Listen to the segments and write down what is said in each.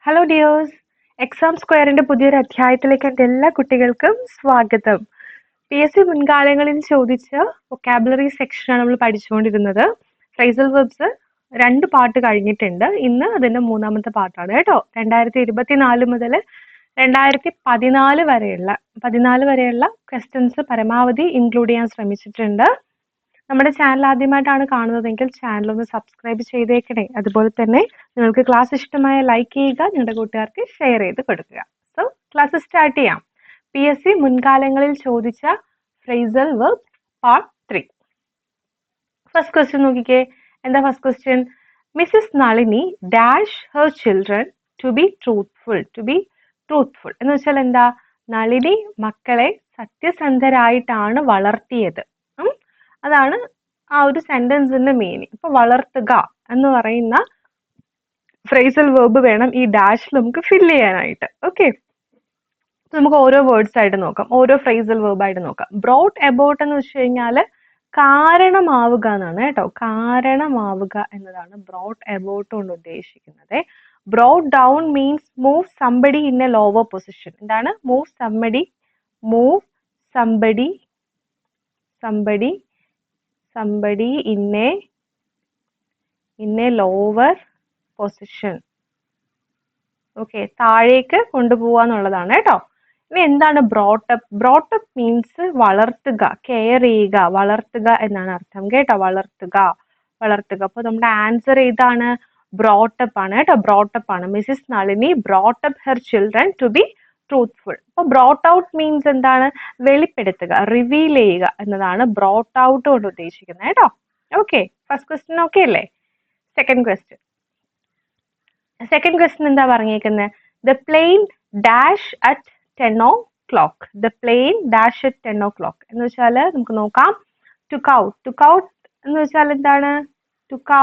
Hello dears, exam സ്ക്വയറിന്റെ പുതിയൊരു അധ്യായത്തിലേക്ക് എൻ്റെ എല്ലാ കുട്ടികൾക്കും സ്വാഗതം. PSC മുൻകാലങ്ങളിൽ ചോദിച്ച വൊക്കാബുലറി സെക്ഷനാണ് നമ്മൾ പഠിച്ചുകൊണ്ടിരുന്നത്. ഫ്രൈസൽ വെർബ്സ് 2 പാർട്ട് കഴിഞ്ഞിട്ടുണ്ട്. ഇന്ന് അതിന്റെ 3ാമത്തെ പാർട്ടാണ് കേട്ടോ. 2024 മുതൽ 2014 വരെയുള്ള ക്വസ്റ്റ്യൻസ് പരമാവധി ഇൻക്ലൂഡ് ചെയ്യാൻ ശ്രമിച്ചിട്ടുണ്ട്. നമ്മുടെ ചാനൽ ആദ്യമായിട്ടാണ് കാണുന്നതെങ്കിൽ ചാനൽ ഒന്ന് സബ്സ്ക്രൈബ് ചെയ്തേക്കണേ. അതുപോലെ തന്നെ നിങ്ങൾക്ക് ക്ലാസ് ഇഷ്ടമായ ലൈക്ക് ചെയ്യുക, നിങ്ങളുടെ കൂട്ടുകാർക്ക് ഷെയർ ചെയ്ത് കൊടുക്കുക. സോ ക്ലാസ് സ്റ്റാർട്ട് ചെയ്യാം. PSC മുൻകാലങ്ങളിൽ ചോദിച്ച phrasal verb part 3. First question നോക്കിക്കേ. എന്താ first question? Mrs Nalini dash her children to be truthful. എന്ന് വെച്ചാൽ എന്താ? നളിനി മക്കളെ സത്യസന്ധരായിട്ടാണ് വളർത്തിയത്. അതാണ് ആ ഒരു സെന്റൻസിന്റെ മീനിങ്. ഇപ്പൊ വളർത്തുക എന്ന് പറയുന്ന ഫ്രേസൽ വെർബ് വേണം ഈ ഡാഷിൽ നമുക്ക് ഫില്ല് ചെയ്യാനായിട്ട്. ഓക്കെ, നമുക്ക് ഓരോ വേർഡ്സ് ആയിട്ട് നോക്കാം, ഓരോ ഫ്രേസൽ വെർബ് ആയിട്ട് നോക്കാം. ബ്രോട്ട് എബൌട്ട് എന്ന് വെച്ച് കഴിഞ്ഞാല് കാരണമാവുക എന്നാണ് കേട്ടോ. കാരണമാവുക എന്നതാണ് ബ്രോട്ട് എബൌട്ട് കൊണ്ട് ഉദ്ദേശിക്കുന്നത്. Brought down means move somebody in a lower position. എന്താണ് move somebody in a lower position. Okay, താഴേക്ക് കൊണ്ടുപോവാന്നുള്ളതാണ് കേട്ടോ. ഇനി എന്താണ് ബ്രോട്ടപ്പ്? ബ്രോട്ടപ്പ് മീൻസ് വളർത്തുക, കെയർ ചെയ്യുക, വളർത്തുക എന്നാണ് അർത്ഥം കേട്ടോ. വളർത്തുക. അപ്പൊ നമ്മുടെ ആൻസർ ഏതാണ്? ബ്രോട്ടപ്പ് ആണ് കേട്ടോ. ബ്രോട്ടപ്പ് ആണ്. Mrs Nalini brought up her children to be truthful. അപ്പൊ ബ്രോട്ട് ഔട്ട് മീൻസ് എന്താണ്? വെളിപ്പെടുത്തുക, റിവീൽ ചെയ്യുക എന്നതാണ് ബ്രോട്ട് ഔട്ട് കൊണ്ട് ഉദ്ദേശിക്കുന്നത് കേട്ടോ. ഓക്കെ, ഫസ്റ്റ് ക്വസ്റ്റ്യൻ ഓക്കെ അല്ലേ? സെക്കൻഡ് ക്വസ്റ്റ്യൻ എന്താ പറഞ്ഞേക്കുന്നത്? The plain dash at 10 o'clock. എന്ന് വെച്ചാല് നമുക്ക് നോക്കാം. ടുക്ക് ഔട്ട് എന്ന് വെച്ചാൽ എന്താണ്? ടുക്ക്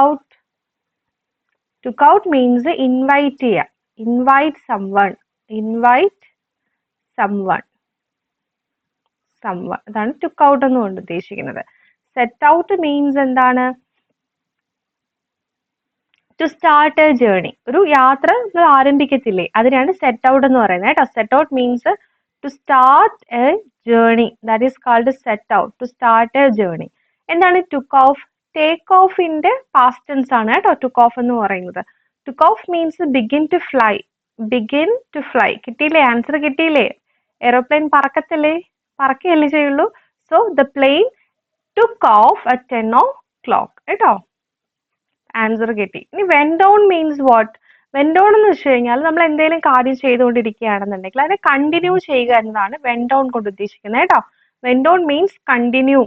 ഔട്ട് മീൻസ് ഇൻവൈറ്റ് ചെയ്യുക, ഇൻവൈറ്റ് സംവൺ. അതാണ് ടുക്ക് ഔട്ട് എന്നുകൊണ്ട് ഉദ്ദേശിക്കുന്നത്. സെറ്റ് ഔട്ട് മീൻസ് എന്താണ്? To start a journey. ഒരു യാത്ര നമ്മൾ ആരംഭിക്കത്തില്ലേ, അതിനാണ് സെറ്റ് ഔട്ട് എന്ന് പറയുന്നത് കേട്ടോ. Set out means to start a journey. That is called set out. To start a journey. എന്താണ് ടുക്ക് ഓഫ്? ടേക്ക് ഓഫിന്റെ പാസ്റ്റ് ടെൻസ് ആണ് കേട്ടോ ടുക്ക് ഓഫ് എന്ന് പറയുന്നത്. Took off means begin to fly. കിട്ടിയില്ലേ? ആൻസർ കിട്ടിയില്ലേ? എയ്റോപ്ലെയിൻ പറക്കുകയല്ലേ ചെയ്യുള്ളൂ. So the plane took off at 10 o'clock കേട്ടോ. ആൻസർ കിട്ടി. ഇനി went on means what? Went on എന്ന് വെച്ച് കഴിഞ്ഞാൽ നമ്മൾ എന്തെങ്കിലും കാര്യം ചെയ്തുകൊണ്ടിരിക്കുകയാണെന്നുണ്ടെങ്കിൽ അതിനെ കണ്ടിന്യൂ ചെയ്യുക എന്നതാണ് വെന്റ് ഓൺ കൊണ്ട് ഉദ്ദേശിക്കുന്നത് കേട്ടോ. Went on means continue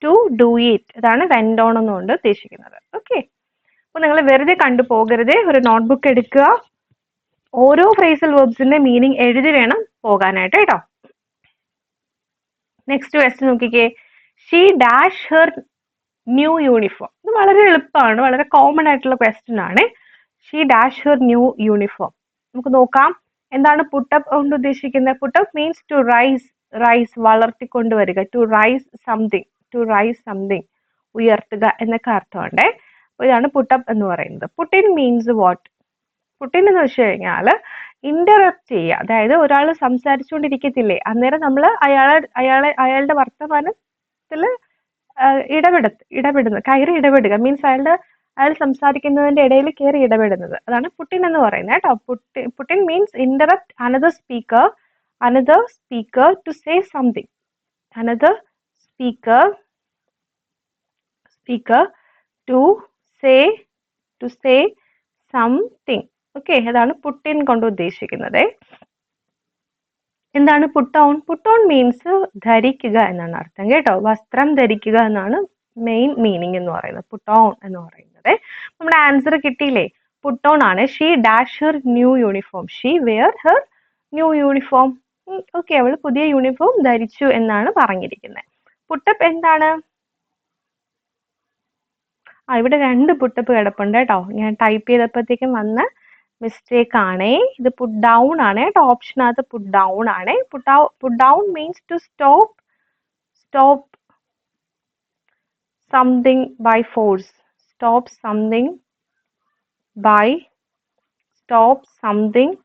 to do it. ഇതാണ് വെന്റ് ഓൺ എന്നുകൊണ്ട് ഉദ്ദേശിക്കുന്നത്. ഓക്കെ, അപ്പൊ നിങ്ങൾ വെറുതെ കണ്ടു പോകരുത്. ഒരു നോട്ട്ബുക്ക് എടുക്കുക, ഓരോ ഫ്രേസൽ വെർബ്സിന്റെ മീനിങ് എഴുതി വേണം പോകാനായിട്ട് കേട്ടോ. നെക്സ്റ്റ് ക്വസ്റ്റ്യൻ നോക്കിക്കേ. She dash her new uniform. ഇത് വളരെ എളുപ്പമാണ്, വളരെ കോമൺ ആയിട്ടുള്ള ക്വസ്റ്റ്യൻ ആണ്. She dash her new uniform. നമുക്ക് നോക്കാം. എന്താണ് പുട്ടപ്പ് കൊണ്ട് ഉദ്ദേശിക്കുന്നത്? പുട്ടപ്പ് മീൻസ് ടു റൈസ്, വളർത്തിക്കൊണ്ടുവരിക. ടു റൈസ് സംതിങ്, ഉയർത്തുക എന്നൊക്കെ അർത്ഥമുണ്ട്. അപ്പൊ ഇതാണ് പുട്ടപ്പ് എന്ന് പറയുന്നത്. Putin means what? പുട്ടിൻ എന്ന് വെച്ച് കഴിഞ്ഞാല് ഇന്ററപ്റ്റ് ചെയ്യുക. അതായത് ഒരാൾ സംസാരിച്ചുകൊണ്ടിരിക്കത്തില്ലേ, അന്നേരം നമ്മൾ അയാളുടെ വർത്തമാനത്തില് കയറി ഇടപെടുക. മീൻസ് അയാൾ സംസാരിക്കുന്നതിന്റെ ഇടയിൽ കയറി ഇടപെടുന്നത്. അതാണ് പുട്ടിൻ എന്ന് പറയുന്നത് കേട്ടോ. Put in means interrupt another speaker to say something. To say something. Okay, അതാണ് പുട്ടിൻ കൊണ്ട് ഉദ്ദേശിക്കുന്നത്. എന്താണ് പുട്ട് ഓൺ മീൻസ് ധരിക്കുക എന്നാണ് അർത്ഥം കേട്ടോ. വസ്ത്രം ധരിക്കുക എന്നാണ് മെയിൻ മീനിങ് എന്ന് പറയുന്നത്, പുട്ട് ഓൺ എന്ന് പറയുന്നത്. നമ്മുടെ ആൻസർ കിട്ടിയില്ലേ? പുട്ട് ഓൺ ആണ്. She dash her new uniform. She wear her new uniform. Okay, അവൾ പുതിയ യൂണിഫോം ധരിച്ചു എന്നാണ് പറഞ്ഞിരിക്കുന്നത്. പുട്ടപ്പ് എന്താണ്? ഇവിടെ 2 പുട്ടപ്പ് കിടപ്പുണ്ട് കേട്ടോ. ഞാൻ ടൈപ്പ് ചെയ്തപ്പോഴത്തേക്കും വന്ന മിസ്റ്റേക്ക് ആണേ. ഇത് പുട്ട് ഡൗൺ ആണ് കേട്ടോ. ഓപ്ഷനകത്ത് പുട്ട് ഡൗൺ ആണ്. Put down means to stop something by force. Stop something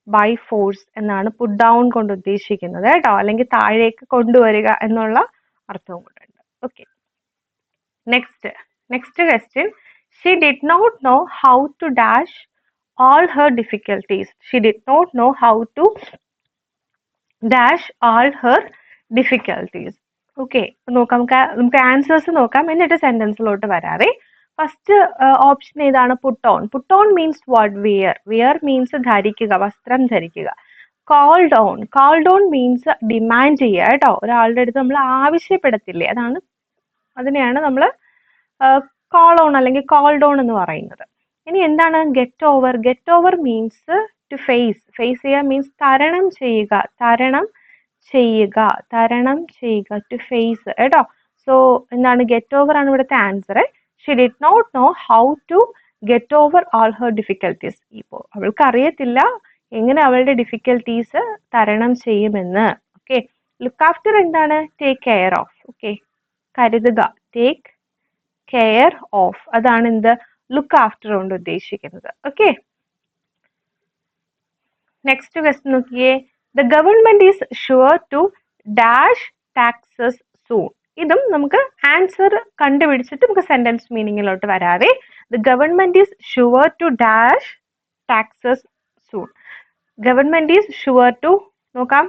by force എന്നാണ് പുട്ട് ഡൗൺ കൊണ്ട് ഉദ്ദേശിക്കുന്നത് കേട്ടോ, അല്ലെങ്കിൽ താഴേക്ക് കൊണ്ടുവരിക എന്നുള്ള അർത്ഥവും കൂടെ ഉണ്ട്. Okay, next question. She did not know how to dash all her difficulties. She did not know how to dash all her difficulties. Okay, നോക്കാം, നമുക്ക് ആൻസേഴ്സ് നോക്കാം, എന്നിട്ട് സെന്റൻസിലോട്ട് വരാവേ. ഫസ്റ്റ് ഓപ്ഷൻ ഏതാണ്? Put on. Put on means what? Wear means ധരിക്കുക, വസ്ത്രം ധരിക്കുക. Called on means demand ചെയ്യുക കേട്ടോ, ഒരാളുടെ അടുത്ത് നമ്മൾ ആവശ്യപ്പെടത്തില്ലേ, അതിനെയാണ് നമ്മൾ കോൾ ഓൺ അല്ലെങ്കിൽ കോൾഡ് ഓൺ എന്ന് പറയുന്നത്. ഇനി എന്താണ് get over means to face ചെയ്യുക മീൻസ് തരണം ചെയ്യുക ടു ഫേസ് കേട്ടോ. സോ എന്താണ്? ഗെറ്റ് ഓവർ ആണ് ഇവിടുത്തെ answer. She did not know how to get over all her difficulties. ഇപ്പോൾ അവൾക്ക് അറിയത്തില്ല എങ്ങനെ അവളുടെ ഡിഫിക്കൽട്ടീസ് തരണം ചെയ്യുമെന്ന്. ഓക്കെ, ലുക്ക് ആഫ്റ്റർ എന്താണ്? Take care of. ഓക്കെ, കരുതുക, ടേക്ക് കെയർ ഓഫ്, അതാണ് എന്ത്? ലുക്ക് ആഫ്റ്റർ കൊണ്ട് ഉദ്ദേശിക്കുന്നത്. ഓക്കെ, നെക്സ്റ്റ് ക്വസ്റ്റ്യൻ നോക്കിയേ. The government is sure to dash taxes soon. ഇതും നമുക്ക് ആൻസർ കണ്ടുപിടിച്ചിട്ട് നമുക്ക് സെന്റൻസ് മീനിങ്ങിലോട്ട് വരാവേ. The government is sure to dash taxes soon. Government is sure to, നോക്കാം,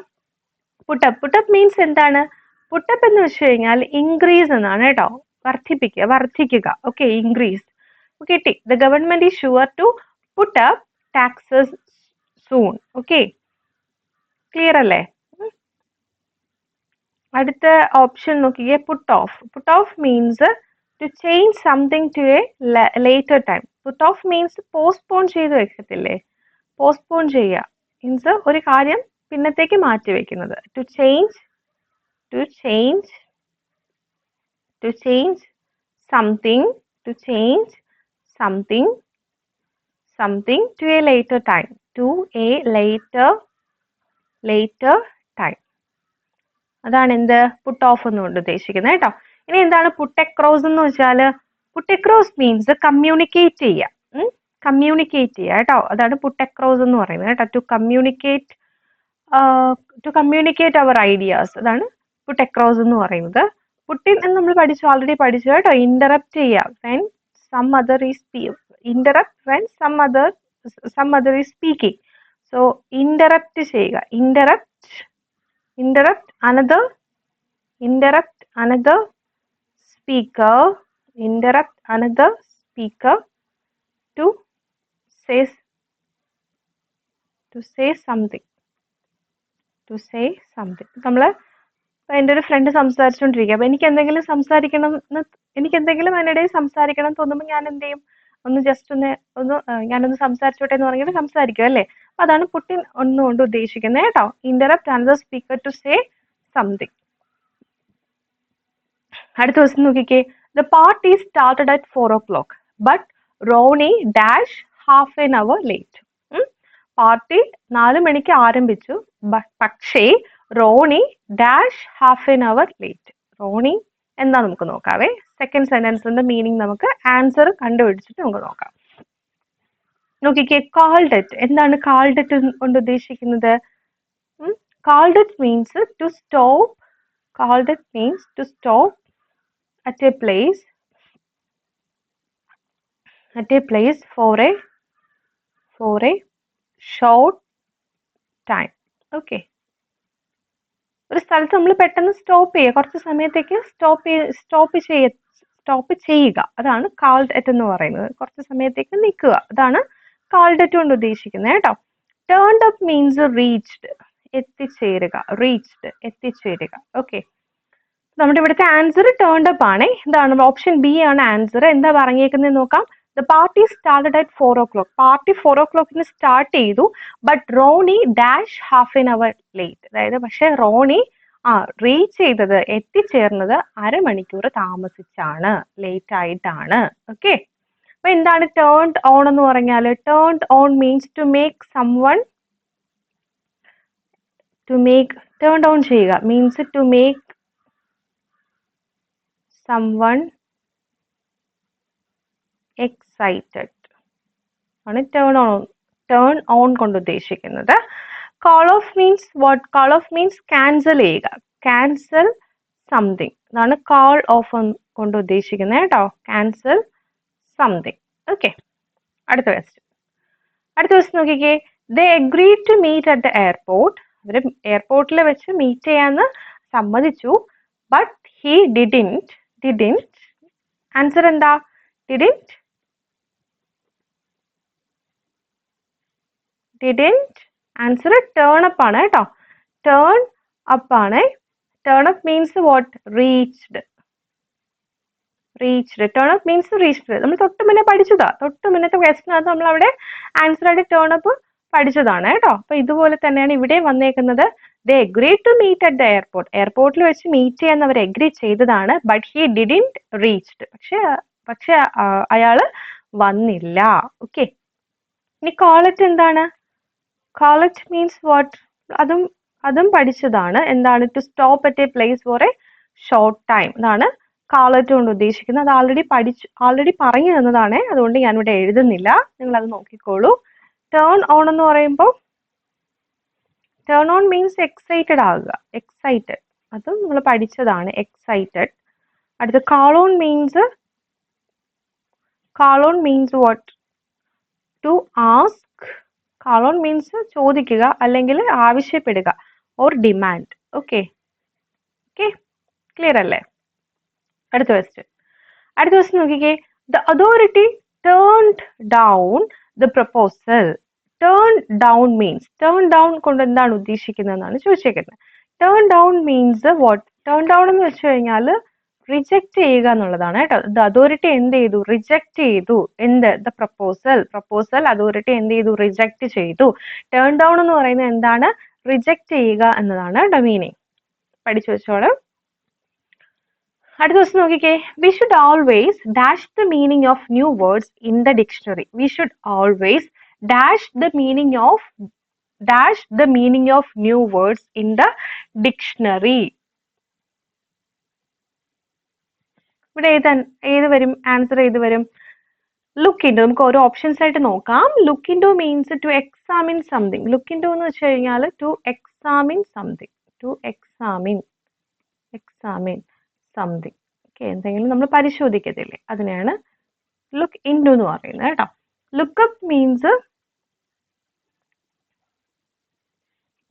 പുട്ടപ്പ് മീൻസ് എന്താണ്? പുട്ടപ്പ് എന്ന് വെച്ച് കഴിഞ്ഞാൽ ഇൻക്രീസ് എന്നാണ് കേട്ടോ, വർദ്ധിക്കുക. ഓക്കെ, ഇൻക്രീസ് കിട്ടി. The government is sure to put up taxes soon. Okay, clear അല്ലേ? അടുത്ത ഓപ്ഷൻ നോക്കിയേ, put off means to change something to a later time. Puttu off means postpone ചെയ്ത് വെക്കത്തില്ലേ, പോസ്റ്റ്പോൺ ചെയ്യുക മീൻസ് ഒരു കാര്യം പിന്നത്തേക്ക് മാറ്റി വെക്കുന്നത്. To change something to a later time. അതാണ് എന്ത്? പുട്ട് ഓഫ് എന്നുകൊണ്ട് ഉദ്ദേശിക്കുന്നത് കേട്ടോ. ഇനി എന്താണ് പുട്ട് അക്രോസ് എന്ന് വെച്ചാൽ? പുട്ട് അക്രോസ് മീൻസ് കമ്മ്യൂണിക്കേറ്റ് ചെയ്യുക കേട്ടോ, അതാണ് പുട്ട് അക്രോസ് എന്ന് പറയുന്നത് കേട്ടോ. ടു കമ്മ്യൂണിക്കേറ്റ് അവർ ഐഡിയാസ്, അതാണ് പുട്ട് അക്രോസ് എന്ന് പറയുന്നത്. പുട്ടിൻ എന്ന് നമ്മൾ ഓൾറെഡി പഠിച്ചു കേട്ടോ. ഇന്ററപ്റ്റ് ചെയ്യുക when some other is speaking. So interrupt ചെയ്യുക, interrupt another speaker to say something. നമ്മൾ എൻ്റെ ഒരു ഫ്രണ്ട് സംസാരിച്ചുകൊണ്ടിരിക്കുക, അപ്പൊ എനിക്ക് എന്തെങ്കിലും അതിനിടെ സംസാരിക്കണം തോന്നുമ്പോൾ ഞാൻ എന്ത് ചെയ്യും? ഞാനൊന്ന് സംസാരിച്ചോട്ടെ എന്ന് പറഞ്ഞിട്ട് സംസാരിക്കും അല്ലേ. അപ്പൊ അതാണ് പുട്ടിൻ ഒന്നുകൊണ്ട് ഉദ്ദേശിക്കുന്നത് കേട്ടോ. Interrupt another speaker to say something. അടുത്ത ദിവസം നോക്കിക്കേ. The party started at 4 o'clock but Ronnie dash half an hour late. Party 4 മണിക്ക് ആരംഭിച്ചു, പക്ഷേ Roni dash half an hour late. Roni എന്താ നമുക്ക് നോക്കാവേ. സെക്കൻഡ് സെന്റൻസിന്റെ മീനിങ് നമുക്ക് ആൻസർ കണ്ടുപിടിച്ചിട്ട് നമുക്ക് നോക്കാം. നോക്കിക്കേ, കാൾഡ് ഇറ്റ്. എന്താണ് കാൾഡ് ഇറ്റ് കൊണ്ട് ഉദ്ദേശിക്കുന്നത്? Called it means to stop. at a place for a short time. Okay, ഒരു സ്ഥലത്ത് നമ്മൾ പെട്ടെന്ന് സ്റ്റോപ്പ് ചെയ്യുക, കുറച്ച് സമയത്തേക്ക് സ്റ്റോപ്പ് ചെയ്യുക, അതാണ് കാൾഡ് അറ്റ് എന്ന് പറയുന്നത്. കുറച്ച് സമയത്തേക്ക് നിൽക്കുക, അതാണ് കാൾഡ് അറ്റ് കൊണ്ട് ഉദ്ദേശിക്കുന്നത് കേട്ടോ. ടേൺഡ് അപ്പ് മീൻസ് റീച്ച്ഡ്, എത്തിച്ചേരുക. ഓക്കെ, നമ്മുടെ ഇവിടുത്തെ ആൻസർ ടേൺഡ് അപ്പ് ആണ്. എന്താണ്? ഓപ്ഷൻ ബി ആണ് ആൻസർ. എന്താ പറഞ്ഞേക്കുന്നത് നോക്കാം. The party started at 4 o'clock. Party 4 o'clock start ചെയ്തു, but Ronnie dash half an hour late. അതായത് പക്ഷെ റോണി റീച്ച് ചെയ്തത്, എത്തിച്ചേർന്നത് അരമണിക്കൂർ താമസിച്ചാണ്, ലേറ്റ് ആയിട്ടാണ്. ഓക്കെ, അപ്പൊ എന്താണ് ടേൺഡ് ഓൺ എന്ന് പറഞ്ഞാൽ? Turned on means to make someone, turned on ചെയ്യുക means to make someone excited ആണ് ടേൺ ഓൺ ടേൺ ഓൺ കൊണ്ട് ഉദ്ദേശിക്കുന്നത്. Call off means what? Call off means cancel ചെയ്യുക, ക്യാൻസൽ സംതിങ്, അതാണ് കോൾ ഓഫ് കൊണ്ട് ഉദ്ദേശിക്കുന്നത് കേട്ടോ, ക്യാൻസൽ സംതിങ്. ഓക്കെ, അടുത്ത ക്വസ്റ്റ്യൻ. അടുത്ത ക്വസ്റ്റ്യൻ നോക്കിക്കേ. They agree to meet at the airport. അവര് എയർപോർട്ടിൽ വെച്ച് മീറ്റ് ചെയ്യാന്ന് സമ്മതിച്ചു. But he didn't. ആൻസർ എന്താ? ഡിഡിൻറ്റ് ആൻസർ ടേൺ അപ്പ് ആണ് കേട്ടോ, ടേൺ അപ്പ് ആണ്. Turn up means what? Reached. Turn up means reached. നമ്മൾ തൊട്ട് മുന്നേ പഠിച്ചതാ, തൊട്ട് മുന്നത്തെ ക്വസ്റ്റിനകത്ത് നമ്മൾ അവിടെ ആൻസർ ആയിട്ട് ടേൺ അപ്പ് പഠിച്ചതാണ് കേട്ടോ. അപ്പൊ ഇതുപോലെ തന്നെയാണ് ഇവിടെ വന്നേക്കുന്നത്. They agree to meet at the airport. എയർപോർട്ടിൽ വെച്ച് മീറ്റ് ചെയ്യാൻ അവർ അഗ്രി ചെയ്തതാണ്. But he didn't reached. പക്ഷെ അയാള് വന്നില്ല. ഓക്കെ, ഇനി കോളറ്റ് എന്താണ്? Call at means what? അതും പഠിച്ചതാണ്. എന്താണ്? To stop at a place for a short time. ഇതാണ് കോളറ്റ് കൊണ്ട് ഉദ്ദേശിക്കുന്നത്. അത് ആൾറെഡി പറഞ്ഞു തന്നതാണ്, അതുകൊണ്ട് ഞാനിവിടെ എഴുതുന്നില്ല, നിങ്ങൾ അത് നോക്കിക്കോളൂ. ടേൺ ഓൺ എന്ന് പറയുമ്പോൾ ടേൺ ഓൺ മീൻസ് എക്സൈറ്റഡ് ആകുക, എക്സൈറ്റഡ്, അതും നമ്മൾ പഠിച്ചതാണ്, എക്സൈറ്റഡ്. അടുത്ത call on means what? To ask. Call on means ചോദിക്കുക അല്ലെങ്കിൽ ആവശ്യപ്പെടുക, ഓർ ഡിമാൻഡ്. ഓക്കെ, ക്ലിയർ അല്ലേ? അടുത്ത ക്വസ്റ്റ്യൻ നോക്കിക്കേ. The authority turned down the proposal. Turn down means, turn down കൊണ്ട് എന്താണ് ഉദ്ദേശിക്കുന്നതെന്നാണ് ചോദിച്ചേക്കുന്നത്. Turn down means what? Turn down എന്ന് വെച്ച് കഴിഞ്ഞാൽ റിജക്റ്റ് ചെയ്യുക എന്നുള്ളതാണ് കേട്ടോ. ദ അതോറിറ്റി എന്ത് ചെയ്തു? റിജക്റ്റ് ചെയ്തു. എന്ത്? ദ പ്രപ്പോസൽ അതോറിറ്റി എന്ത് ചെയ്തു? റിജക്റ്റ് ചെയ്തു. ടേൺ ഡൗൺ എന്ന് പറയുന്നത് എന്താണ്? റിജക്റ്റ് ചെയ്യുക എന്നതാണ് കേട്ടോ മീനിങ്. പഠിച്ചു വെച്ചോളൂ. അടുത്ത ദിവസം നോക്കിക്കേ. We should always dash the meaning of new words in the dictionary. We should always dash the meaning of new words in the dictionary. ഇവിടെ ഏത് വരും? ആൻസർ ഏത് വരും? Look into. നമുക്ക് ഓരോ ഓപ്ഷൻസ് ആയിട്ട് നോക്കാം. Look into means to examine something. Look into എന്ന് വെച്ച് കഴിഞ്ഞാൽ to examine something. Something. Okay, എന്തെങ്കിലും നമ്മൾ പരിശോധിക്കത്തില്ലേ, അതിനെയാണ് ലുക്ക് ഇൻടു എന്ന് പറയുന്നത് കേട്ടോ. ലുക്കപ്പ് മീൻസ്,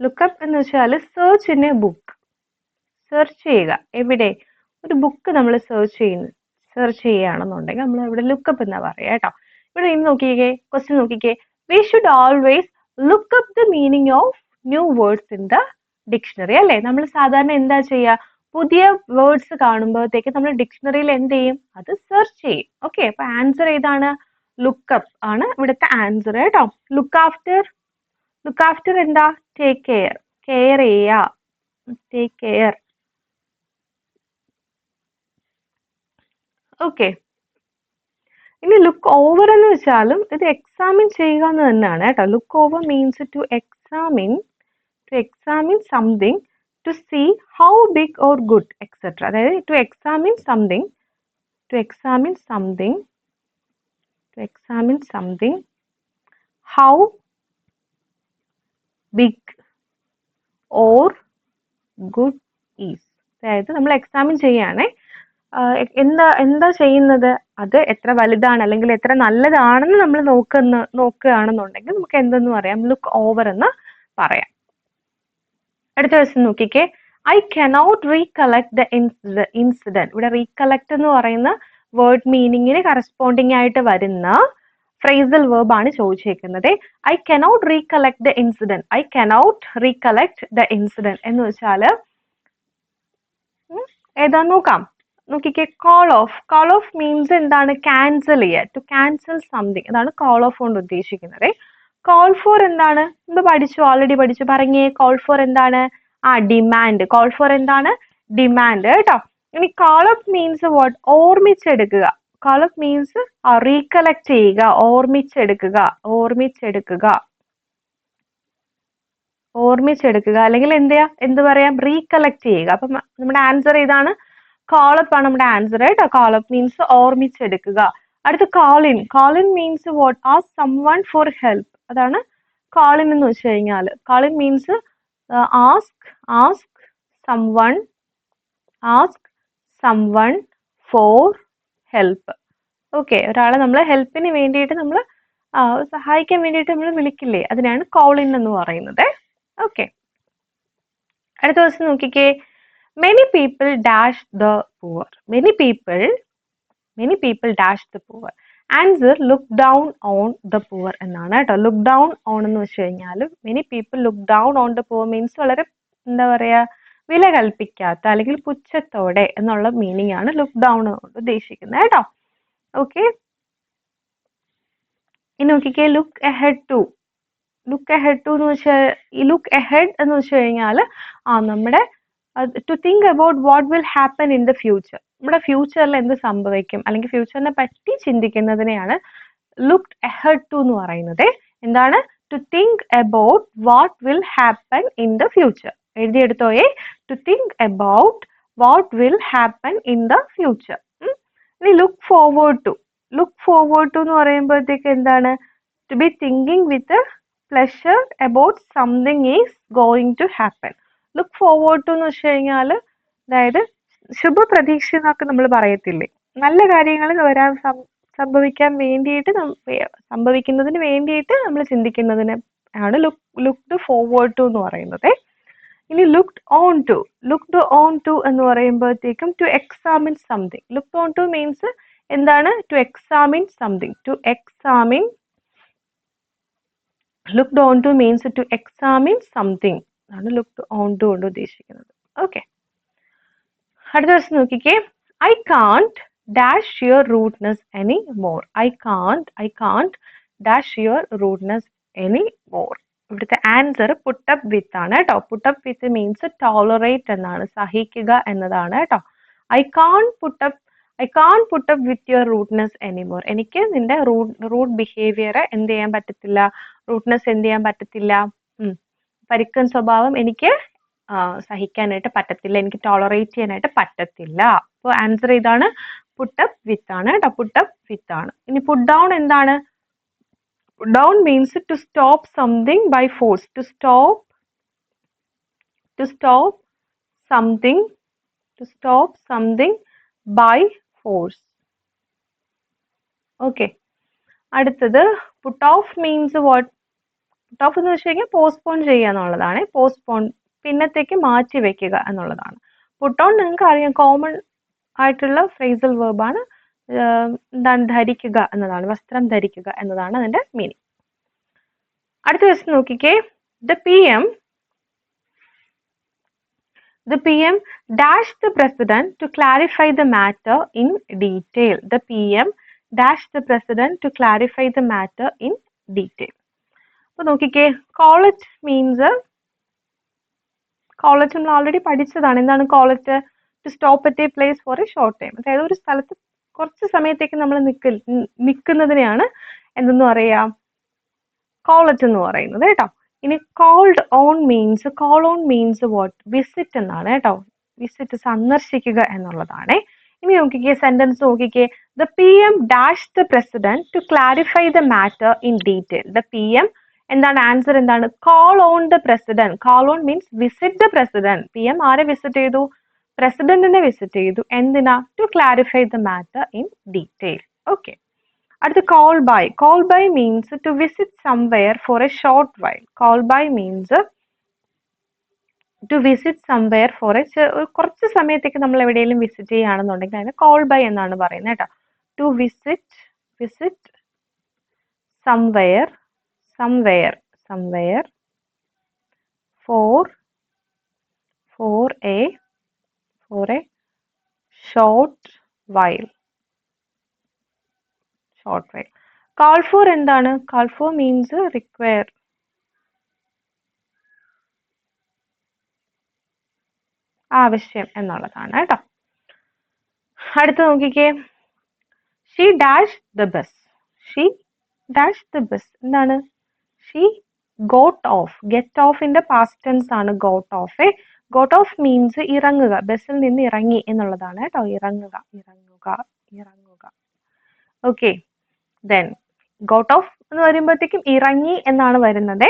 ലുക്കപ്പ് എന്ന് വെച്ചാൽ search in A book. Search ചെയ്യുക. എവിടെ? ഒരു ബുക്ക് നമ്മൾ സെർച്ച് ചെയ്യുകയാണെന്നുണ്ടെങ്കിൽ നമ്മൾ ഇവിടെ ലുക്കപ്പ് എന്നാ പറയാ കേട്ടോ. ഇവിടെ ഇനി നോക്കിക്കേ, ക്വസ്റ്റ്യൻ നോക്കിക്കേ. We should always lookup the meaning of new words in the dictionary. അല്ലേ? നമ്മൾ സാധാരണ എന്താ ചെയ്യുക? പുതിയ വേർഡ്സ് കാണുമ്പോഴത്തേക്ക് നമ്മൾ ഡിക്ഷണറിയിൽ എന്ത് ചെയ്യും? അത് സെർച്ച് ചെയ്യും. ഓക്കെ, അപ്പൊ ആൻസർ ഏതാണ്? ലുക്കപ്പ് ആണ് ഇവിടുത്തെ ആൻസർ കേട്ടോ. ലുക്ക് ആഫ്റ്റർ എന്താ? Take care. കെയർ ചെയ്യുക, ടേക്ക് കെയർ. ഓക്കെ, ഇനി ലുക്ക് ഓവർ എന്ന് വെച്ചാലും ഇത് എക്സാമിൻ ചെയ്യുക എന്ന് തന്നെയാണ് കേട്ടോ. Look over means to examine something, to see how big or good etc. അതായത് to examine something how big or good is. അതായത് നമ്മൾ എക്സാമിൻ ചെയ്യുകയാണേ, എന്താ ചെയ്യുന്നത്? അത് എത്ര വലുതാണ് അല്ലെങ്കിൽ എത്ര നല്ലതാണെന്ന് നമ്മൾ നോക്കുകയാണെന്നുണ്ടെങ്കിൽ നമുക്ക് എന്തെന്ന് പറയാം? ലുക്ക് ഓവർ എന്ന് പറയാം. അടുത്ത ദിവസം നോക്കിക്കേ. I cannot recollect the incident. ഇവിടെ റീകളക്ട് എന്ന് പറയുന്ന വേർഡ് മീനിങ്ങിന് കറസ്പോണ്ടിങ് ആയിട്ട് വരുന്ന ഫ്രേസൽ വേർബ് ആണ് ചോദിച്ചേക്കുന്നത്. I cannot recollect the incident എന്ന് വെച്ചാല് ഏതാ നോക്കാം. നോക്കിക്കേ. കോൾ ഓഫ് മീൻസ് എന്താണ്? ക്യാൻസൽ ചെയ്യുക, ടു ക്യാൻസൽ സംതിങ്. അതാണ് കോൾ ഓഫ് കൊണ്ട് ഉദ്ദേശിക്കുന്നത്. കോൾ ഫോർ എന്താണ്? ഓൾറെഡി പഠിച്ചു. പറഞ്ഞേ, കോൾ ഫോർ എന്താണ്? ഡിമാൻഡ്. കോൾ ഫോർ എന്താണ്? ഡിമാൻഡ് കേട്ടോ. ഇനി കോൾ അപ്പ് മീൻസ് വാട്ട്? ഓർമ്മിച്ചെടുക്കുക. കോൾ അപ്പ് മീൻസ് റീകളക്ട് ചെയ്യുക, ഓർമ്മിച്ചെടുക്കുക അല്ലെങ്കിൽ എന്ത് പറയാം? റീകളക്ട് ചെയ്യുക. അപ്പം നമ്മുടെ ആൻസർ ഇതാണ്, കോൾ അപ്പ് ആണ് നമ്മുടെ ആൻസർ കേട്ടോ. കോൾ അപ്പ് മീൻസ് ഓർമ്മിച്ചെടുക്കുക. അടുത്ത call in means what? Ask someone for help. അതാണ് call in എന്ന് വെച്ച് കഴിഞ്ഞാൽ. call in means ask someone for help. Okay, ഒരാളെ നമ്മൾ ഹെൽപ്പിന് വേണ്ടിയിട്ട് നമ്മൾ സഹായിക്കാൻ വേണ്ടിയിട്ട് നമ്മൾ വിളിക്കില്ലേ, അതിനാണ് call in എന്ന് പറയുന്നത്. ഓക്കെ, അടുത്ത ദിവസം നോക്കിക്കേ. Many people dash the poor. Many people dash the poor. Answer, look down on the poor എന്നാണ് കേട്ടോ. look down on എന്ന് വെച്ച് കഴിഞ്ഞാൽ many people look down on the poor means വളരെ എന്താ പറയാ, വില കൽപ്പിക്കാത്ത അല്ലെങ്കിൽ പുച്ഛത്തോടെ എന്നുള്ള മീനിങ് ആണ് ലുക്ക് ഡൗൺ കൊണ്ട് ഉദ്ദേശിക്കുന്നത് കേട്ടോ. ഓക്കെ, ഇനി നോക്കിക്കേ. ലുക്ക് അഹെഡ് ടു എന്ന് വെച്ചാൽ ഈ ലുക്ക് അഹെഡ് എന്ന് വെച്ച് കഴിഞ്ഞാൽ നമ്മുടെ to think about what will happen in the future. നമ്മുടെ ഫ്യൂച്ചറിൽ എന്ത് സംഭവിക്കും അല്ലെങ്കിൽ ഫ്യൂച്ചറിനെ പറ്റി ചിന്തിക്കുന്നതിനെയാണ് ലുക്ക് അഹെഡ് ടു എന്ന് പറയുന്നത്. എന്താണ്? To think about what will happen in the future. എഴുതിയെടുത്തോയെ, to think about what will happen in the future. ഇനി ലുക്ക് ഫോർവേഡ് ടു എന്ന് പറയുമ്പോഴത്തേക്ക് എന്താണ്? To be thinking with pleasure about something is going to happen. Look forward to എന്ന് വെച്ച് കഴിഞ്ഞാൽ അതായത് ശുഭപ്രതീക്ഷ എന്നൊക്കെ നമ്മൾ പറയത്തില്ലേ, നല്ല കാര്യങ്ങൾ വരാൻ സംഭവിക്കാൻ വേണ്ടിയിട്ട് സംഭവിക്കുന്നതിന് വേണ്ടിയിട്ട് നമ്മൾ ചിന്തിക്കുന്നതിന് ആണ് ലുക്ക്ഡ് ഫോർവേഡ് ടു എന്ന് പറയുന്നത്. ഇനി ലുക്ക്ഡ് ഓൺ ടു എന്ന് പറയുമ്പോഴത്തേക്കും to examine something. Looked on to means എന്താണ്? To examine something. Looked on to means to examine something ആണ് ലുക്ക്ഡ് ഓൺ ടു കൊണ്ട് ഉദ്ദേശിക്കുന്നത്. ഓക്കെ, അടുത്ത ദിവസം നോക്കിക്കേ. I can't dash your rudeness any more. I can't dash your rudeness any more. ഇവിടുത്തെ answer put up with ആണ് കേട്ടോ. Put up വിത്ത് means tolerate എന്നാണ്, സഹിക്കുക എന്നതാണ് കേട്ടോ. I can't put up with your rudeness anymore. എനിക്ക് നിന്റെ റൂഡ് ബിഹേവിയർ എന്ത് ചെയ്യാൻ പറ്റത്തില്ല, റൂഡ്നെസ് എന്ത് ചെയ്യാൻ പറ്റത്തില്ല, പരിക്കൻ സ്വഭാവം എനിക്ക് സഹിക്കാനായിട്ട് പറ്റത്തില്ല, എനിക്ക് ടോളറേറ്റ് ചെയ്യാനായിട്ട് പറ്റത്തില്ല. അപ്പോൾ ആൻസർ ഇതാണ്, പുട്ടപ്പ് വിത്ത് ആണ് കേട്ടോ. പുട്ടപ്പ് വിത്ത് ആണ്. ഇനി പുട്ട് ഡൗൺ എന്താണ്? Put down means to stop something by force. To stop something by force. Okay. അടുത്തത് put off means what? Put off എന്ന് വെച്ച് കഴിഞ്ഞാൽ പോസ്റ്റ്പോൺ ചെയ്യുക എന്നുള്ളതാണ്. പോസ്റ്റ്പോൺ പിന്നത്തേക്ക് മാറ്റി വെക്കുക എന്നുള്ളതാണ്. Put on നിങ്ങൾക്ക് അറിയാം, കോമൺ ആയിട്ടുള്ള ഫ്രേസൽ വെർബാണ്. എന്താണ്? ധരിക്കുക എന്നതാണ്, വസ്ത്രം ധരിക്കുക എന്നതാണ് അതിന്റെ മീനിങ്. അടുത്ത ദിവസം നോക്കിക്കേ. The PM dashed the president to clarify the matter in detail. The PM dashed the president to clarify the matter in detail. അപ്പോൾ നോക്കിക്കേ, കോളേജ് മീൻസ്, കോളേജ് നമ്മൾ ഓൾറെഡി പഠിച്ചതാണ്. എന്താണ് call at? To stop at a place for a short time. അതായത് ഒരു സ്ഥലത്ത് കുറച്ച് സമയത്തേക്ക് നമ്മൾ നിൽക്കുന്നതിനെയാണ് എന്തെന്ന് പറയാം, കോളേജ് എന്ന് പറയുന്നത് കേട്ടോ. ഇനി called on means what? Visit എന്നാണ് കേട്ടോ. വിസിറ്റ്, സന്ദർശിക്കുക എന്നുള്ളതാണ്. ഇനി നോക്കിക്കേ, സെന്റൻസ് നോക്കിക്കേ. The PM dash the president to clarify the matter in detail. The PM എന്താണ്? ആൻസർ എന്താണ്? Call on the president. Call on means visit the president. PM ആരെ വിസിറ്റ് ചെയ്തു? പ്രസിഡന്റിനെ വിസിറ്റ് ചെയ്തു. എന്തിനാ? To clarify the matter in detail. Okay, അടുത്ത call by means to visit somewhere for a short while. Call by means to visit somewhere for a, കുറച്ച് സമയത്തേക്ക് നമ്മൾ എവിടെയെങ്കിലും വിസിറ്റ് ചെയ്യുകയാണെന്നുണ്ടെങ്കിൽ അതിന് കോൾ ബൈ എന്നാണ് പറയുന്നത് കേട്ടോ. To visit somewhere for a short while. Call for എന്താണ്? Call for means require. ആവശ്യം എന്നുള്ളതാണ് കേട്ടോ. അടുത്ത് നോക്കിക്കേ. She dashed the bus. എന്താണ്? She got off. Get off ന്റെ past tense ആണ് got off. Got off means ഇറങ്ങുക, ബസ്സിൽ നിന്ന് ഇറങ്ങി എന്നുള്ളതാണ് കേട്ടോ. ഇറങ്ങുക. Okay. Then ഗോട്ട് ഓഫ് എന്ന് വരുമ്പോഴത്തേക്കും ഇറങ്ങി എന്നാണ് വരുന്നത്.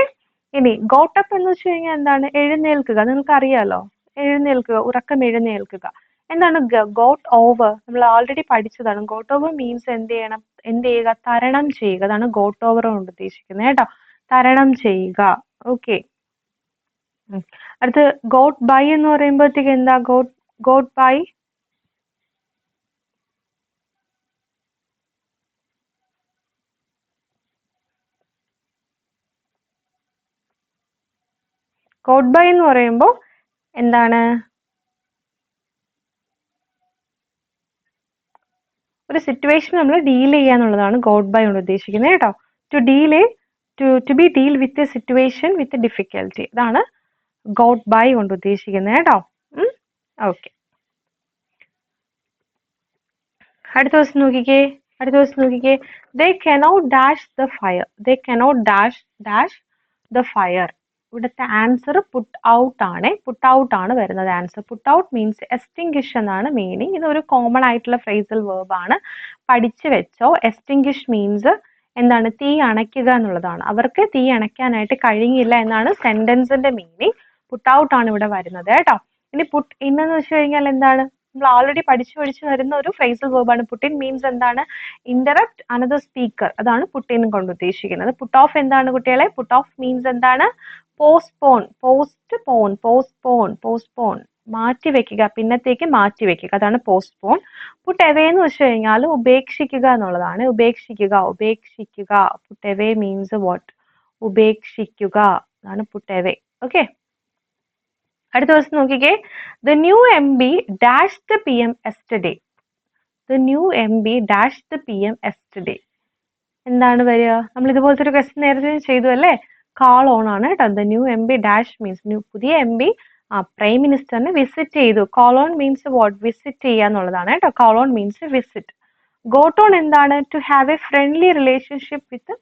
ഇനി ഗോട്ടപ്പ് എന്ന് വെച്ച് കഴിഞ്ഞാൽ എന്താണ്? എഴുന്നേൽക്കുക. നിങ്ങൾക്ക് അറിയാലോ, എഴുന്നേൽക്കുക, ഉറക്കം എഴുന്നേൽക്കുക. എന്താണ് ഗോട്ട് ഓവർ? നമ്മൾ ഓൾറെഡി പഠിച്ചതാണ്. ഗോട്ട് ഓവർ മീൻസ് എന്ത് ചെയ്യണം? എന്ത് ചെയ്യുക? തരണം ചെയ്യുക. അതാണ് ഗോട്ട് ഓവർ കൊണ്ട് ഉദ്ദേശിക്കുന്നത് കേട്ടോ. തരണം ചെയ്യുക. ഓക്കെ. അടുത്ത് ഗോട്ട് ബൈ എന്ന് പറയുമ്പോഴത്തേക്ക് എന്താ? ഗോട്ട് ബൈ ഗോട്ട് ബൈ എന്ന് പറയുമ്പോൾ എന്താണ്? ഒരു സിറ്റുവേഷൻ നമ്മൾ ഡീൽ ചെയ്യാന്നുള്ളതാണ് ഗോട്ട് ബൈ കൊണ്ട് ഉദ്ദേശിക്കുന്നത് കേട്ടോ. To be deal with a situation with difficulty. ഇതാണ് ഗോട്ട് ബൈ കൊണ്ട് ഉദ്ദേശിക്കുന്നത് കേട്ടോ. ഓക്കെ. അടുത്ത ദിവസം നോക്കിക്കേ. They cannot dash the fire. ഇവിടുത്തെ ആൻസർ പുട്ട് ഔട്ട് ആണ് വരുന്നത്. Answer put out means extinguish എന്നാണ് മീനിങ്. ഇതൊരു കോമൺ ആയിട്ടുള്ള ഫ്രേസൽ വേർബ് ആണ്, പഠിച്ചു വെച്ചോ. എക്സ്റ്റിംഗ്വിഷ് മീൻസ് എന്താണ്? തീ അണയ്ക്കുക എന്നുള്ളതാണ്. അവർക്ക് തീ അണയ്ക്കാനായിട്ട് കഴിഞ്ഞില്ല എന്നാണ് സെന്റൻസിന്റെ മീനിങ്. പുട്ട് ഔട്ട് ആണ് ഇവിടെ വരുന്നത് കേട്ടോ. ഇനി പുട്ട് ഇൻ എന്ന് വെച്ച് കഴിഞ്ഞാൽ എന്താണ്? നമ്മൾ ഓൾറെഡി പഠിച്ചു വരുന്ന ഒരു ഫ്രേസൽ വേർബ് ആണ്. പുട്ട് ഇൻ മീൻസ് എന്താണ്? Interrupt another speaker. അതാണ് പുട്ട് ഇൻ കൊണ്ട് ഉദ്ദേശിക്കുന്നത്. പുട്ട് ഓഫ് എന്താണ് കുട്ടികളെ? പുട്ട് ഓഫ് മീൻസ് എന്താണ്? പോസ്റ്റ്പോൺ, മാറ്റി വെക്കുക, പിന്നത്തേക്ക് മാറ്റി വെക്കുക. അതാണ് പോസ്റ്റ്പോൺ. പുട്ട് എവേ എന്ന് വെച്ച് കഴിഞ്ഞാൽ ഉപേക്ഷിക്കുക എന്നുള്ളതാണ്. ഉപേക്ഷിക്കുക. Put away means what? ഉപേക്ഷിക്കുക. അതാണ് പുട്ട് എവേ. ഓക്കെ. അടുത്ത ദിവസം നോക്കിക്കേ. The new M B dash the PM yesterday. എന്താണ് വരിക? നമ്മൾ ഇതുപോലത്തെ ഒരു ക്വസ്റ്റ്യൻ നേരത്തെ ചെയ്തു അല്ലേ? കാൾ ഓൺ ആണ് കേട്ടോ. The new M B dash means പുതിയ എം ബി പ്രൈം മിനിസ്റ്ററിനെ വിസിറ്റ് ചെയ്തു. Call on means what? Visit ചെയ്യുക എന്നുള്ളതാണ് കേട്ടോ. Call on means visit. Got on എന്താണ്? To have a friendly relationship with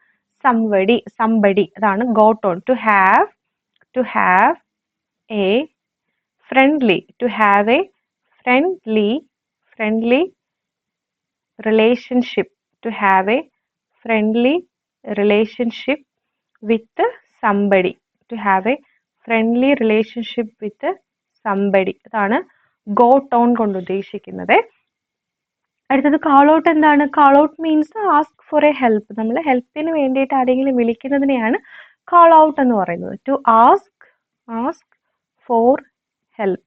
somebody. അതാണ് ഗോട്ട് ഓൺ. ടു ഹാവ് എ friendly relationship with somebody. അതാണ് ഗോട്ട് ഓൺ കൊണ്ട് ഉദ്ദേശിക്കുന്നത്. അടുത്തത് കാൾ ഔട്ട് എന്താണ്? Call out means ask for a help. നമ്മൾ ഹെൽപ്പിന് വേണ്ടിയിട്ട് ആരെങ്കിലും വിളിക്കുന്നതിനെയാണ് കാൾ ഔട്ട് എന്ന് പറയുന്നത്. To ask for help.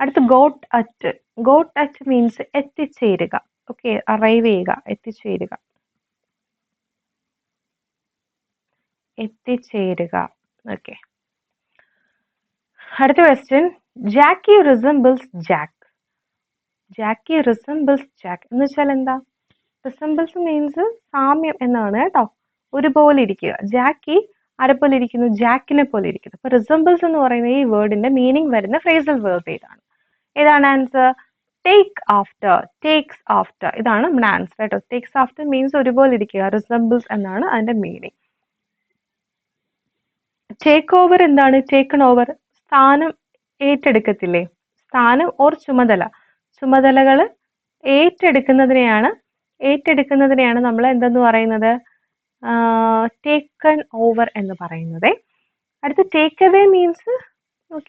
അടുത്ത് ഗോട്ട് അറ്റ് മീൻസ് എത്തിച്ചേരുക. ഓക്കെ, അറൈവ് ചെയ്യുക, എത്തിച്ചേരുക. ഓക്കെ. അടുത്ത ക്വസ്റ്റ്യൻ. ജാക്കി റിസംബിൾസ് ജാക്ക് എന്ന് വെച്ചാൽ എന്താ? റിസംബിൾസ് മീൻസ് സാമ്യം എന്നാണ് കേട്ടോ. ഒരുപോലെ ഇരിക്കുക. ജാക്കി ആരെ പോലെ ഇരിക്കുന്നു? ജാക്കിനെ പോലെ ഇരിക്കുന്നു. അപ്പൊ റിസംബിൾസ് എന്ന് പറയുന്ന ഈ വേർഡിന്റെ മീനിങ് വരുന്ന ഫ്രേസൽ വേർബ് ഏതാണ് ആൻസർ? Takes after. ഇതാണ് നമ്മുടെ ആൻസർ കേട്ടോ. ടേക്സ് ആഫ്റ്റർ മീൻസ് ഒരുപോലെ ഇരിക്കുക. റിസംബിൾസ് എന്നാണ് അതിന്റെ മീനിങ്. ടേക്ക് ഓവർ എന്താണ്? ടേക്കൺ ഓവർ, സ്ഥാനം ഏറ്റെടുക്കത്തില്ലേ? സ്ഥാനം ഓർ ചുമതലകൾ ഏറ്റെടുക്കുന്നതിനെയാണ് നമ്മൾ എന്തെന്ന് പറയുന്നത്? ടേക്കൺ ഓവർ എന്ന് പറയുന്നത്. അടുത്ത് ടേക്ക് അവേ മീൻസ്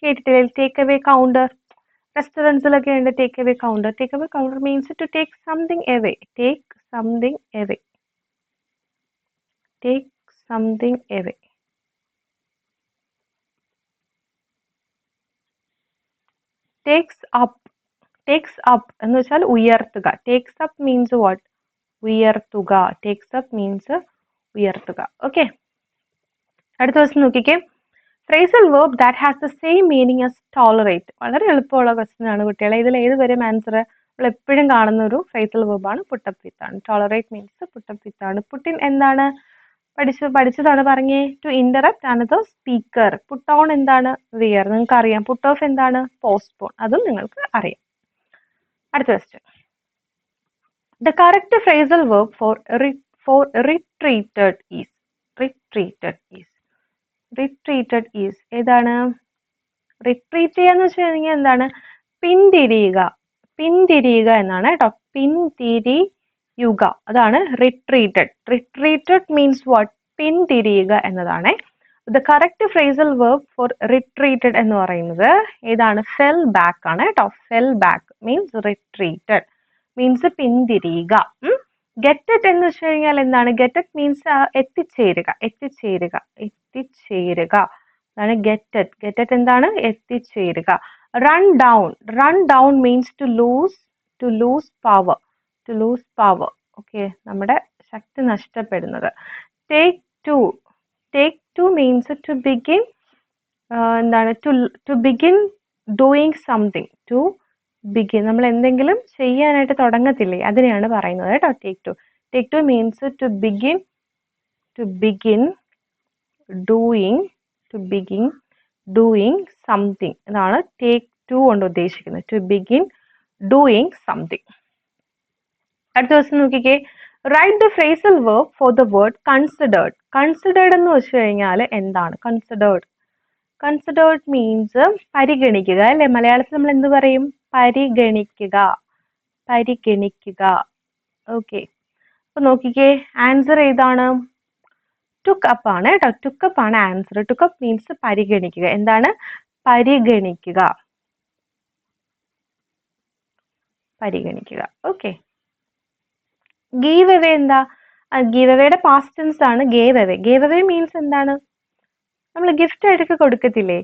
കേട്ടിട്ടില്ലേ? Take away counter. റെസ്റ്റോറൻറ്റ്സിലൊക്കെ ഉണ്ട് take away counter. Take away counter means to take something away. Take something away. Takes up എന്ന് വെച്ചാൽ ഉയർത്തുക. Takes up means what? ഉയർത്തുക. ഓക്കെ. അടുത്ത ദിവസം നോക്കിക്കേ. Phrasal verb that has the same meaning as tolerate. വളരെ എളുപ്പമുള്ള ക്വസ്റ്റ്യൻ ആണ് കുട്ടികളെ. ഇതിൽ ഏത് വരും ആൻസർ? നമ്മൾ എപ്പോഴും കാണുന്ന ഒരു ഫ്രേസൽ വേർബ് ആണ്. പുട്ടപ്പ് വിത്ത് ആണ്. ടോളറേറ്റ് മീൻസ് പുട്ടപ്പ് വിത്ത് ആണ്. പുട്ടിൻ എന്താണ്? പഠിച്ചതാണ് പറഞ്ഞേ. To interrupt another speaker. Put on എന്താണ്? വിയർ. നിങ്ങൾക്ക് അറിയാം. പുട്ട് ഓഫ് എന്താണ്? പോസ്റ്റ്പോൺ. അതും നിങ്ങൾക്ക് അറിയാം. അടുത്ത question. The correct phrasal verb for retreated is ഏതാണ്? റിട്രീറ്റ് ചെയ്യാന്ന് വെച്ച് കഴിഞ്ഞാൽ എന്താണ്? പിന്തിരിയുക എന്നാണ് കേട്ടോ. യുഗ, അതാണ് റിട്രീറ്റഡ്. റിട്രീറ്റഡ് മീൻസ് വാട്ട്? പിന്തിരിയുക എന്നതാണ്. The correct phrasal verb for retreated എന്ന് പറയുന്നത് ഏതാണ്? ഫെൽ ബാക്ക് ആണ് കേട്ടോ. Fell back means retreated means പിന്തിരിയുക. ഗെറ്റഡ് എന്ന് വെച്ച് കഴിഞ്ഞാൽ എന്താണ്? ഗെറ്റഡ് മീൻസ് എത്തിച്ചേരുക, എത്തിച്ചേരുക, എത്തിച്ചേരുക, അതാണ് ഗെറ്റഡ്. ഗെറ്റഡ് എന്താണ്? എത്തിച്ചേരുക. Run down, run down means to lose power, to lose power. Okay, നമ്മുടെ ശക്തി നഷ്ടപ്പെടുന്നത്. Take to, take to means to begin, എന്താണ്? To begin doing something, to begin, നമ്മൾ എന്തെങ്കിലും ചെയ്യാനായിട്ട് തുടങ്ങത്തില്ലേ, അതിനെയാണ് പറയുന്നത് കേട്ടോ take to. Take to means to begin doing something, ഇതാണ് ടേക്ക് ടു കൊണ്ട് ഉദ്ദേശിക്കുന്നത്. To begin doing something. അടുത്ത ദിവസം നോക്കിക്കേ, write the phrasal verb for the word considered. Considered എന്ന് വെച്ച് കഴിഞ്ഞാൽ എന്താണ്? കൺസിഡേർഡ്, കൺസിഡേർഡ് മീൻസ് പരിഗണിക്കുക അല്ലെ. മലയാളത്തിൽ നമ്മൾ എന്ത് പറയും? പരിഗണിക്കുക, പരിഗണിക്കുക. ഓക്കെ, അപ്പൊ നോക്കിക്കേ, ആൻസർ ഏതാണ്? ടുക്ക് അപ്പ് ആണ് കേട്ടോ. ടുക്ക് അപ്പ് ആണ് ആൻസർ. ടുക്ക് അപ്പ് മീൻസ് പരിഗണിക്കുക. എന്താണ്? പരിഗണിക്കുക, പരിഗണിക്കുക. ഓക്കെ, ഗീവ് അവേ എന്താ? ഗീവ് അവേയുടെ പാസ്റ്റ് ടെൻസ് ആണ് gave away. Gave away means എന്താണ്? നമ്മൾ ഗിഫ്റ്റ് ആയിട്ടൊക്കെ കൊടുക്കത്തില്ലേ,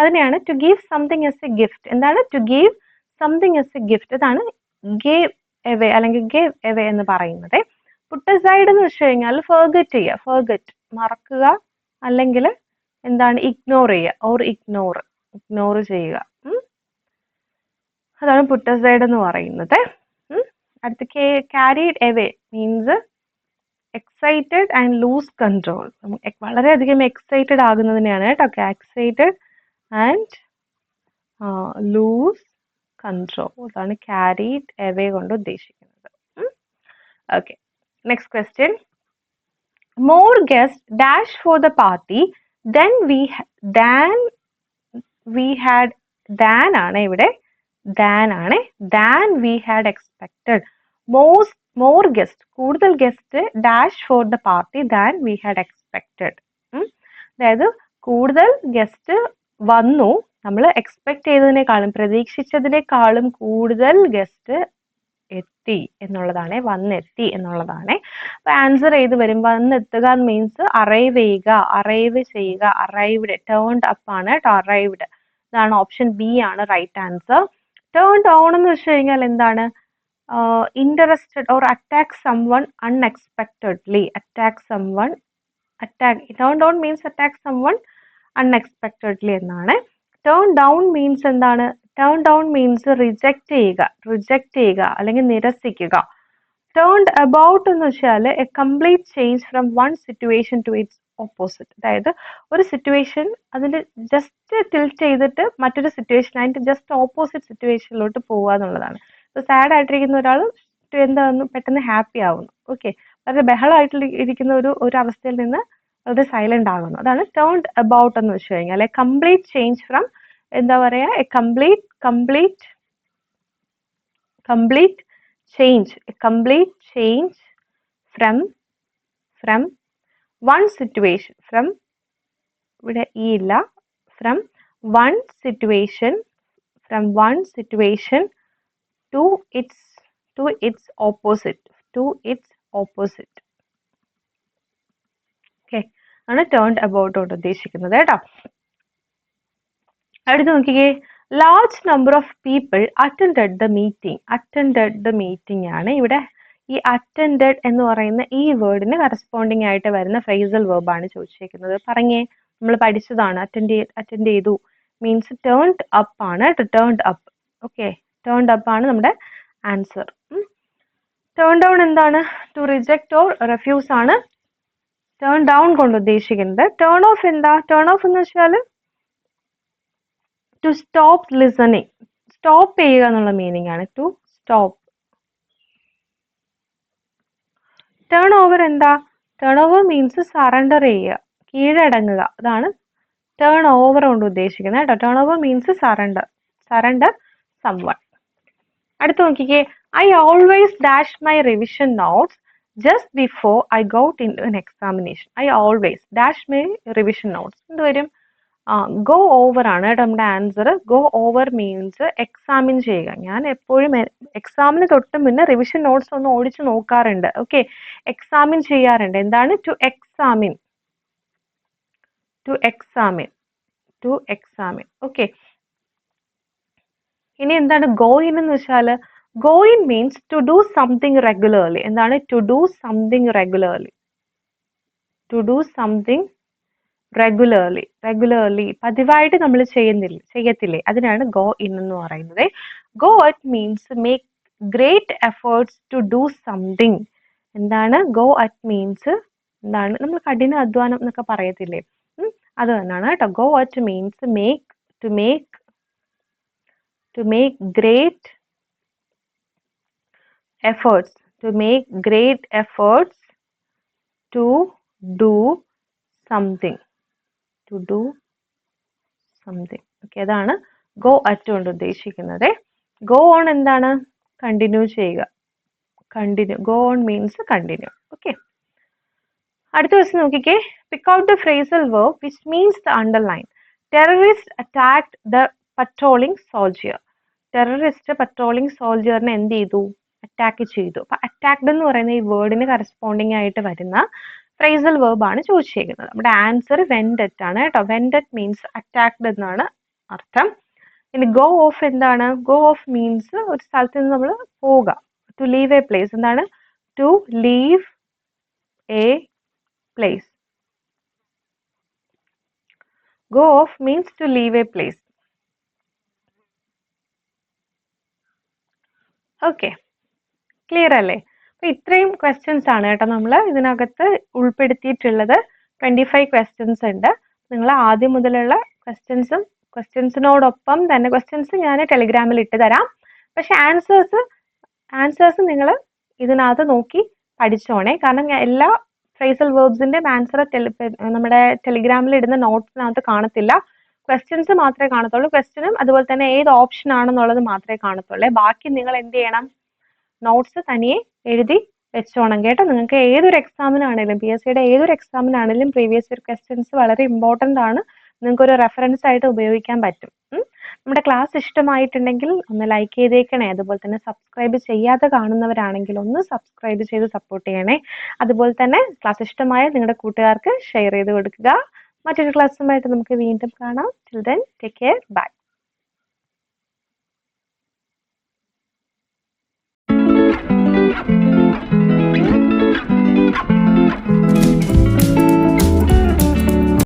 അതിനെയാണ് to give something as a gift. എന്താണ്? To give something as a gift, അതാണ് ഗേവ് അവേ അല്ലെങ്കിൽ ഗേവ് അവേ എന്ന് പറയുന്നത്. പുട്ട് അസൈഡ് എന്ന് വെച്ച് കഴിഞ്ഞാൽ ഫർഗറ്റ് ചെയ്യുക, ഫർഗറ്റ് മറക്കുക, അല്ലെങ്കിൽ എന്താണ്? ഇഗ്നോർ ചെയ്യുക, ഓർ ഇഗ്നോർ ചെയ്യുക. അതാണ് പുട്ട് അസൈഡ് എന്ന് പറയുന്നത്. അടുത്ത carried away means excited and lose control. വളരെയധികം എക്സൈറ്റഡ് ആകുന്നതിനെയാണ് കേട്ടോ എക്സൈറ്റഡ് ആൻഡ് ലൂസ് കൺട്രോൾ, അതാണ് ക്യാരിഡ് എവേ കൊണ്ട് ഉദ്ദേശിക്കുന്നത്. Okay, next question. More guest dash for the party then we had, than ആണ് ഇവിടെ, ദാൻ ആണ്, than we had expected. More guest, കൂടുതൽ guest, dash for the party than we had expected. അതായത് കൂടുതൽ guest വന്നു, നമ്മൾ എക്സ്പെക്ട് ചെയ്തതിനേക്കാളും പ്രതീക്ഷിച്ചതിനേക്കാളും കൂടുതൽ guest എത്തി എന്നുള്ളതാണ്, വന്നെത്തി എന്നുള്ളതാണ്. അപ്പൊ ആൻസർ ഏത് വരും? വന്നെത്തുക മീൻസ് അറൈവ് ചെയ്യുക, അറൈവ് ചെയ്യുക, അറൈവ്ഡ്. ടേൺഡ് അപ്പ് ആണ് കേട്ടോ, അറൈവ്ഡ്. ഇതാണ് ഓപ്ഷൻ ബി ആണ് റൈറ്റ് ആൻസർ. ടേൺ ഡൗൺ എന്ന് വെച്ച് കഴിഞ്ഞാൽ എന്താണ്? Interested or attack someone unexpectedly. Turn down means attack someone unexpectedly എന്നാണ്. ടേൺ ഡൗൺ മീൻസ് എന്താണ്? ടേൺ ഡൗൺ മീൻസ് റിജക്റ്റ് ചെയ്യുക അല്ലെങ്കിൽ നിരസിക്കുക. ടേൺഡ് അബൌട്ട് എന്ന് വെച്ചാൽ a complete change from one situation to its opposite. അതായത് ഒരു സിറ്റുവേഷൻ അതിൽ ജസ്റ്റ് ടിൽറ്റ് ചെയ്തിട്ട് മറ്റൊരു സിറ്റുവേഷൻ അതിന്റെ ജസ്റ്റ് ഓപ്പോസിറ്റ് സിറ്റുവേഷനിലോട്ട് പോവുക എന്നുള്ളതാണ്. ഇപ്പൊ സാഡ് ആയിട്ടിരിക്കുന്ന ഒരാൾ എന്താകുന്നു? പെട്ടെന്ന് ഹാപ്പി ആവുന്നു. ഓക്കെ, വളരെ ബഹളമായിട്ട് ഇരിക്കുന്ന ഒരു അവസ്ഥയിൽ നിന്ന് വളരെ സൈലന്റ് ആകുന്നു. അതാണ് ടേൺഡ് അബൌട്ട് എന്ന് വെച്ച് കഴിഞ്ഞാൽ എ കംപ്ലീറ്റ് ചേഞ്ച് ഫ്രം, എന്താ പറയാ, a complete change from one situation, from, ഇവിടെ ഈ ഇല്ല, from one situation to its opposite. Okay, ആണ് ടേൺഡ് അബൌട്ട് കൊണ്ട് ഉദ്ദേശിക്കുന്നത് കേട്ടോ. അടുത്ത് നോക്കിക്കേ, large number of people attended the meeting ആണ്. ഇവിടെ ഈ അറ്റൻഡഡ് എന്ന് പറയുന്ന ഈ വേർഡിന് കറസ്പോണ്ടിങ് ആയിട്ട് വരുന്ന ഫ്രേസൽ വെർബാണ് ചോദിച്ചിരിക്കുന്നത്. പറഞ്ഞേ, നമ്മൾ പഠിച്ചതാണ്. അറ്റൻഡ് ചെയ്തു മീൻസ് ടേൺഡ് അപ്പ് ആണ്. Turned up. Okay, turned up ആണ് നമ്മുടെ ആൻസർ. ടേൺ ഡൗൺ എന്താണ്? ടു റിജക്ട് ഓർ റെഫ്യൂസ് ആണ് ടേൺ ഡൗൺ കൊണ്ട് ഉദ്ദേശിക്കുന്നത്. ടേൺ ഓഫ് എന്താ? ടേൺ ഓഫ് എന്ന് വെച്ചാൽ ടു സ്റ്റോപ്പ് ലിസണിങ്, സ്റ്റോപ്പ് ചെയ്യുക എന്നുള്ള മീനിങ് ആണ്. To stop. ടേൺ ഓവർ എന്താ? ടേൺ ഓവർ മീൻസ് സറണ്ടർ ചെയ്യുക, കീഴടങ്ങുക. അതാണ് ടേൺ ഓവർ കൊണ്ട് ഉദ്ദേശിക്കുന്നത് കേട്ടോ. Turn over means surrender someone. അടുത്ത നോക്കിക്കേ, I always dash my revision notes just before I got into an examination. I always dash my revision notes എന്ത് വരും? ഗോ ഓവർ ആണ് കേട്ടോ നമ്മുടെ answer. Go over means examine ചെയ്യുക. ഞാൻ എപ്പോഴും എക്സാമിന് തൊട്ട് മുന്നേ റിവിഷൻ നോട്ട്സ് ഒന്ന് ഓടിച്ച് നോക്കാറുണ്ട്. ഓക്കെ, എക്സാമിൻ ചെയ്യാറുണ്ട്. എന്താണ്? To examine, to examine, to examine. Okay, ഇനി എന്താണ് ഗോ ഇൻ എന്ന് വെച്ചാൽ? Go in means to do something regularly. എന്താണ്? To do something regularly, to do something regularly. Regularly പതിവായിട്ട് നമ്മൾ ചെയ്യത്തില്ലേ, അതിനാണ് ഗോ ഇൻ എന്ന് പറയുന്നത്. Go at means make great efforts to do something. എന്താണ് ഗോ അറ്റ് മീൻസ്? എന്താണ്? നമ്മൾ കഠിന അധ്വാനം എന്നൊക്കെ പറയത്തില്ലേ, അത് തന്നെയാണ് കേട്ടോ. Go at means make, to make great efforts, to make great efforts to do something, to do something. Okay, അതാണ് ഗോ അറ്റ് കൊണ്ട് ഉദ്ദേശിക്കുന്നത്. ഗോ ഓൺ എന്താണ്? കണ്ടിന്യൂ ചെയ്യുക. Continue, go on means continue. Okay, അടുത്ത ക്വസ്റ്റ്യൻ നോക്കിക്കേ. Pick out the phrasal verb which means the underline. Terrorist attacked the patrolling soldier. Terrorist patrolling സോൾജിയറിനെ എന്ത് ചെയ്തു? അറ്റാക്ക് ചെയ്തു. അപ്പൊ അറ്റാക്ഡ് എന്ന് പറയുന്ന ഈ വേർഡിന് കറസ്പോണ്ടിങ് ആയിട്ട് വരുന്ന ഫ്രേസൽ വെർബ് ആണ് ചോദിച്ചേക്കുന്നത്. നമ്മുടെ ആൻസർ വെൻഡറ്റ് ആണ് കേട്ടോ. വെൻഡറ്റ് മീൻസ് അറ്റാക്ഡ് എന്നാണ് അർത്ഥം. ഇനി ഗോ ഓഫ് എന്താണ്? ഗോ ഓഫ് മീൻസ് ഒരു സ്ഥലത്ത് നിന്ന് നമ്മൾ പോവുക. To leave a place. എന്താണ്? To leave a place. Go off means to leave a place. Okay, clear അല്ലേ? അപ്പൊ ഇത്രയും ക്വസ്റ്റ്യൻസ് ആണ് കേട്ടോ നമ്മൾ ഇതിനകത്ത് ഉൾപ്പെടുത്തിയിട്ടുള്ളത്. 25 ക്വസ്റ്റ്യൻസ് ഉണ്ട്. നിങ്ങൾ ആദ്യം മുതലുള്ള ക്വസ്റ്റ്യൻസിനോടൊപ്പം തന്നെ ക്വസ്റ്റ്യൻസ് ഞാൻ ടെലിഗ്രാമിൽ ഇട്ട് തരാം. പക്ഷെ ആൻസേഴ്സ് നിങ്ങൾ ഇതിനകത്ത് നോക്കി പഠിച്ചോണേ. കാരണം എല്ലാ ഫ്രേസൽ വേർബ്സിന്റെ ആൻസർ നമ്മുടെ ടെലിഗ്രാമിൽ ഇടുന്ന നോട്ട്സിനകത്ത് കാണത്തില്ല. ക്വസ്റ്റ്യൻസ് മാത്രമേ കാണത്തുള്ളൂ. ക്വസ്റ്റ്യനും അതുപോലെ തന്നെ ഏത് ഓപ്ഷൻ ആണെന്നുള്ളത് മാത്രമേ കാണത്തുള്ളൂ. ബാക്കി നിങ്ങൾ എന്ത് ചെയ്യണം? നോട്ട്സ് തനിയെ എഴുതി വെച്ചോണം കേട്ടോ. നിങ്ങൾക്ക് ഏതൊരു എക്സാമിനാണെങ്കിലും, PSCയുടെ ഏതൊരു എക്സാമിനാണെങ്കിലും പ്രീവിയസ് ഇയർ ക്വസ്റ്റ്യൻസ് വളരെ ഇമ്പോർട്ടൻ്റ് ആണ്. നിങ്ങൾക്ക് ഒരു റെഫറൻസ് ആയിട്ട് ഉപയോഗിക്കാൻ പറ്റും. നമ്മുടെ ക്ലാസ് ഇഷ്ടമായിട്ടുണ്ടെങ്കിൽ ഒന്ന് ലൈക്ക് ചെയ്തേക്കണേ. അതുപോലെ തന്നെ സബ്സ്ക്രൈബ് ചെയ്യാതെ കാണുന്നവരാണെങ്കിൽ ഒന്ന് സബ്സ്ക്രൈബ് ചെയ്ത് സപ്പോർട്ട് ചെയ്യണേ. അതുപോലെ തന്നെ ക്ലാസ് ഇഷ്ടമായ നിങ്ങളുടെ കൂട്ടുകാർക്ക് ഷെയർ ചെയ്ത് കൊടുക്കുക. മറ്റൊരു ക്ലാസ്സുമായിട്ട് നമുക്ക് വീണ്ടും കാണാം. Till then, take care. Bye.